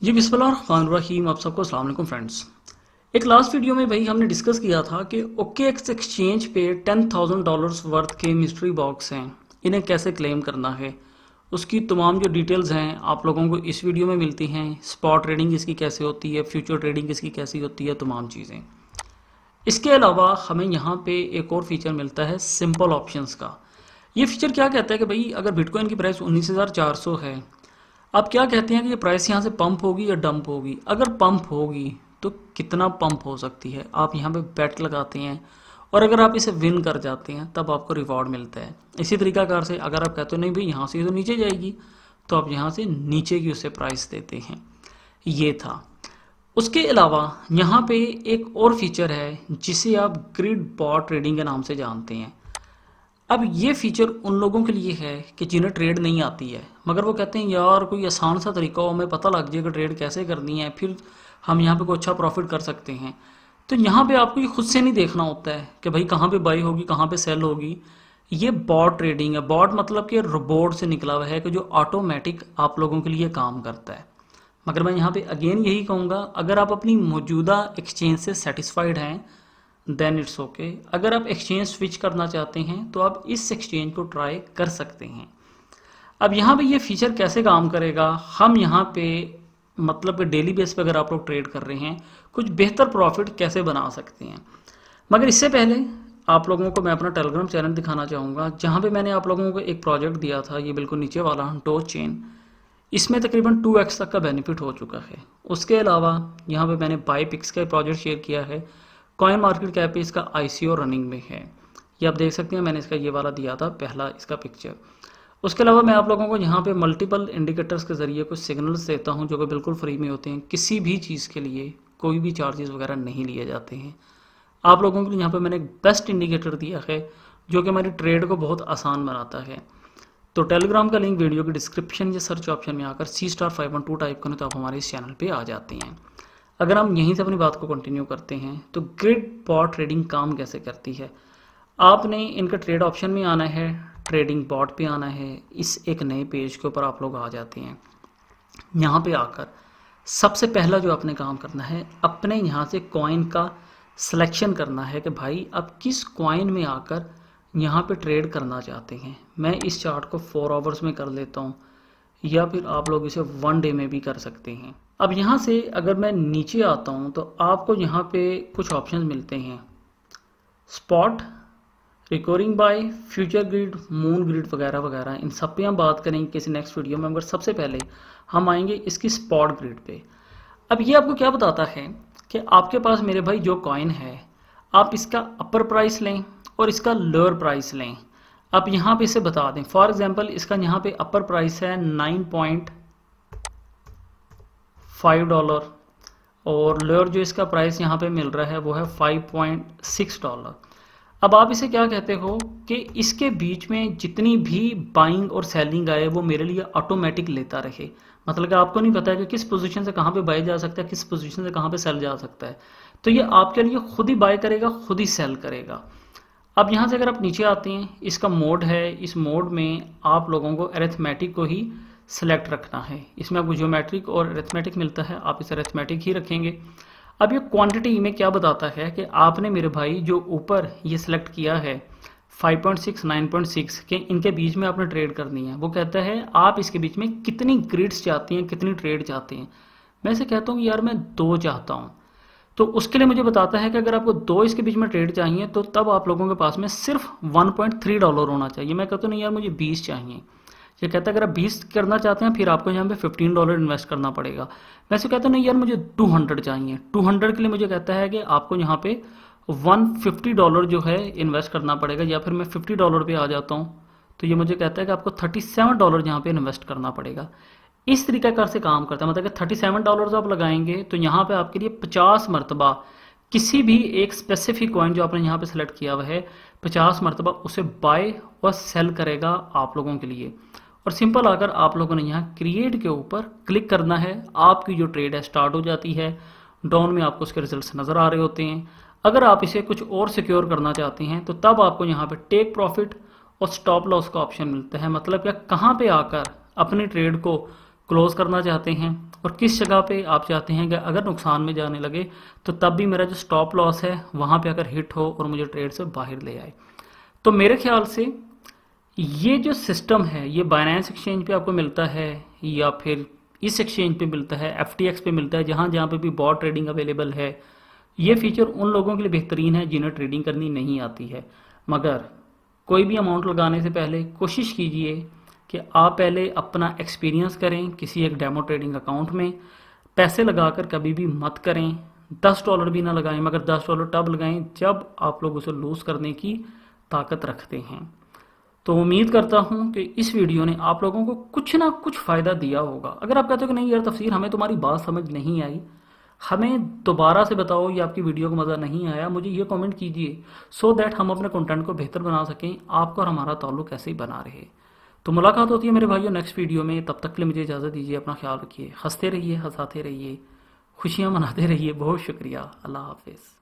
जी बिस्मिल्लाहिर्रहमानिर्रहीम। आप सबको अस्सलाम वालेकुम फ्रेंड्स। एक लास्ट वीडियो में भाई हमने डिस्कस किया था कि OKX एक्सचेंज पे $10,000 वर्थ के मिस्ट्री बॉक्स हैं, इन्हें कैसे क्लेम करना है। उसकी तमाम जो डिटेल्स हैं आप लोगों को इस वीडियो में मिलती हैं। स्पॉट ट्रेडिंग इसकी कैसे होती है, फ्यूचर ट्रेडिंग इसकी कैसी होती है, तमाम चीज़ें। इसके अलावा हमें यहाँ पे एक और फीचर मिलता है सिंपल ऑप्शंस का। ये फीचर क्या कहता है कि भाई अगर बिटकॉइन की प्राइस 19,400 है, आप क्या कहते हैं कि ये प्राइस यहाँ से पंप होगी या डंप होगी। अगर पंप होगी तो कितना पंप हो सकती है, आप यहाँ पे बेट लगाते हैं और अगर आप इसे विन कर जाते हैं तब आपको रिवॉर्ड मिलता है। इसी तरीकाकार से अगर आप कहते हो नहीं भाई यहाँ से तो नीचे जाएगी, तो आप यहाँ से नीचे की उसे प्राइस देते हैं। ये था। उसके अलावा यहाँ पे एक और फीचर है जिसे आप ग्रिड बॉट ट्रेडिंग के नाम से जानते हैं। अब ये फीचर उन लोगों के लिए है कि जिन्हें ट्रेड नहीं आती है, मगर वो कहते हैं यार कोई आसान सा तरीका हो, हमें पता लग जाए कि ट्रेड कैसे करनी है, फिर हम यहाँ पे कोई अच्छा प्रॉफिट कर सकते हैं। तो यहाँ पे आपको ये खुद से नहीं देखना होता है कि भाई कहाँ पे बाई होगी कहाँ पे सेल होगी। ये बॉट ट्रेडिंग है। बॉट मतलब कि रोबोट से निकला हुआ है कि जो ऑटोमेटिक आप लोगों के लिए काम करता है। मगर मैं यहाँ पे अगेन यही कहूँगा, अगर आप अपनी मौजूदा एक्सचेंज से सेटिस्फाइड हैं देन इट्स ओके। अगर आप एक्सचेंज स्विच करना चाहते हैं तो आप इस एक्सचेंज को ट्राई कर सकते हैं। अब यहाँ पे ये फीचर कैसे काम करेगा, हम यहाँ पे मतलब कि डेली बेस पे अगर आप लोग ट्रेड कर रहे हैं कुछ बेहतर प्रॉफिट कैसे बना सकते हैं। मगर इससे पहले आप लोगों को मैं अपना टेलीग्राम चैनल दिखाना चाहूँगा जहाँ पे मैंने आप लोगों को एक प्रोजेक्ट दिया था, ये बिल्कुल नीचे वाला डोज चेन। इसमें तकरीबन 2x तक का बेनिफिट हो चुका है। उसके अलावा यहाँ पे मैंने बाई पिक्स का प्रोजेक्ट शेयर किया है। कॉइन मार्केट कैप पे इसका ICO रनिंग में है, ये आप देख सकते हैं। मैंने इसका ये वाला दिया था पहला इसका पिक्चर। उसके अलावा मैं आप लोगों को यहाँ पे मल्टीपल इंडिकेटर्स के ज़रिए कुछ सिग्नल्स देता हूँ जो कि बिल्कुल फ्री में होते हैं। किसी भी चीज़ के लिए कोई भी चार्जेस वगैरह नहीं लिए जाते हैं। आप लोगों के लिए यहाँ पे मैंने एक बेस्ट इंडिकेटर दिया है जो कि हमारी ट्रेड को बहुत आसान बनाता है। तो टेलीग्राम का लिंक वीडियो की डिस्क्रिप्शन या सर्च ऑप्शन में आकर C*512 टाइप करें तो आप हमारे इस चैनल पे आ जाते हैं। अगर हम यहीं से अपनी बात को कंटिन्यू करते हैं तो ग्रिड बॉट ट्रेडिंग काम कैसे करती है। आपने इनका ट्रेड ऑप्शन में आना है, ट्रेडिंग बॉट पे आना है। इस एक नए पेज के ऊपर आप लोग आ जाते हैं। यहाँ पे आकर सबसे पहला जो आपने काम करना है, अपने यहाँ से कॉइन का सिलेक्शन करना है कि भाई आप किस कॉइन में आकर यहाँ पे ट्रेड करना चाहते हैं। मैं इस चार्ट को 4 आवर्स में कर लेता हूँ या फिर आप लोग इसे 1 डे में भी कर सकते हैं। अब यहाँ से अगर मैं नीचे आता हूँ तो आपको यहाँ पे कुछ ऑप्शंस मिलते हैं, spot, recovering by, future grid, moon grid वगैरह वगैरह। इन सब पे हम बात करेंगे किसी नेक्स्ट वीडियो में, मगर सबसे पहले हम आएंगे इसकी स्पॉट ग्रिड पे। अब ये आपको क्या बताता है कि आपके पास मेरे भाई जो कॉइन है, आप इसका अपर प्राइस लें और इसका लोअर प्राइस लें। आप यहाँ पे इसे बता दें, फॉर एग्जांपल इसका यहाँ पे अपर प्राइस है $9.5 और लोअर जो इसका प्राइस यहाँ पे मिल रहा है वो है $5.6। अब आप इसे क्या कहते हो कि इसके बीच में जितनी भी बाइंग और सेलिंग आए वो मेरे लिए ऑटोमेटिक लेता रहे। मतलब कि आपको नहीं पता है कि किस पोजीशन से कहाँ पे बाय जा सकता है, किस पोजीशन से कहाँ पे सेल जा सकता है। तो ये आपके लिए खुद ही बाय करेगा, खुद ही सेल करेगा। अब यहाँ से अगर आप नीचे आते हैं, इसका मोड है, इस मोड में आप लोगों को अरिथमेटिक को ही सिलेक्ट रखना है। इसमें आपको ज्योमेट्रिक और अरिथमेटिक मिलता है, आप इसे अरिथमेटिक ही रखेंगे। अब ये क्वांटिटी में क्या बताता है कि आपने मेरे भाई जो ऊपर ये सिलेक्ट किया है 5.6 9.6 के इनके बीच में आपने ट्रेड करनी है। वो कहता है आप इसके बीच में कितनी ग्रिड्स चाहती हैं, कितनी ट्रेड चाहते हैं। मैं से कहता हूँ यार मैं 2 चाहता हूँ, तो उसके लिए मुझे बताता है कि अगर आपको 2 इसके बीच में ट्रेड चाहिए तो तब आप लोगों के पास में सिर्फ $1.3 होना चाहिए। मैं कहता हूँ नहीं यार मुझे 20 चाहिए। ये कहता है अगर आप 20 करना चाहते हैं फिर आपको यहाँ पे $15 इन्वेस्ट करना पड़ेगा। मैं से कहता हूँ नहीं यार मुझे 200 चाहिए। 200 के लिए मुझे कहता है कि आपको यहाँ पे $150 जो है इन्वेस्ट करना पड़ेगा, या फिर मैं $50 पे आ जाता हूँ तो ये मुझे कहता है कि आपको $37 यहाँ पे इन्वेस्ट करना पड़ेगा। इस तरीका से काम करता है। मतलब कि $37 आप लगाएंगे तो यहाँ पे आपके लिए 50 मरतबा किसी भी एक स्पेसिफिक कॉइन जो आपने यहाँ पे सेलेक्ट किया हुआ है 50 मरतबा उसे बाय और सेल करेगा आप लोगों के लिए। और सिंपल आकर आप लोगों ने यहाँ क्रिएट के ऊपर क्लिक करना है, आपकी जो ट्रेड है स्टार्ट हो जाती है। डाउन में आपको उसके रिजल्ट्स नज़र आ रहे होते हैं। अगर आप इसे कुछ और सिक्योर करना चाहते हैं तो तब आपको यहाँ पे टेक प्रॉफिट और स्टॉप लॉस का ऑप्शन मिलता है। मतलब क्या कहाँ पे आकर अपनी ट्रेड को क्लोज करना चाहते हैं और किस जगह पे आप चाहते हैं कि अगर नुकसान में जाने लगे तो तब भी मेरा जो स्टॉप लॉस है वहाँ पे अगर हिट हो और मुझे ट्रेड से बाहर ले आए। तो मेरे ख्याल से ये जो सिस्टम है ये बाइनेंस एक्सचेंज पे आपको मिलता है या फिर इस एक्सचेंज पे मिलता है, FTX पे मिलता है, जहाँ जहाँ पे भी बॉट ट्रेडिंग अवेलेबल है। ये फीचर उन लोगों के लिए बेहतरीन है जिन्हें ट्रेडिंग करनी नहीं आती है। मगर कोई भी अमाउंट लगाने से पहले कोशिश कीजिए कि आप पहले अपना एक्सपीरियंस करें किसी एक डेमो ट्रेडिंग अकाउंट में। पैसे लगाकर कभी भी मत करें, $10 भी ना लगाएं, मगर $10 तब लगाएं जब आप लोग उसे लूज़ करने की ताकत रखते हैं। तो उम्मीद करता हूँ कि इस वीडियो ने आप लोगों को कुछ ना कुछ फ़ायदा दिया होगा। अगर आप कहते हो कि नहीं यार तफसीर हमें तुम्हारी बात समझ नहीं आई, हमें दोबारा से बताओ या आपकी वीडियो को मज़ा नहीं आया, मुझे ये कमेंट कीजिए सो दैट हम अपने कंटेंट को बेहतर बना सकें, आपका और हमारा ताल्लुक ऐसे ही बना रहे। तो मुलाकात होती है मेरे भाइयों नेक्स्ट वीडियो में। तब तक के लिए मुझे इजाज़त दीजिए, अपना ख्याल रखिए, हंसते रहिए, हंसाते रहिए, खुशियाँ मनाते रहिए। बहुत शुक्रिया, अल्लाह हाफिज़।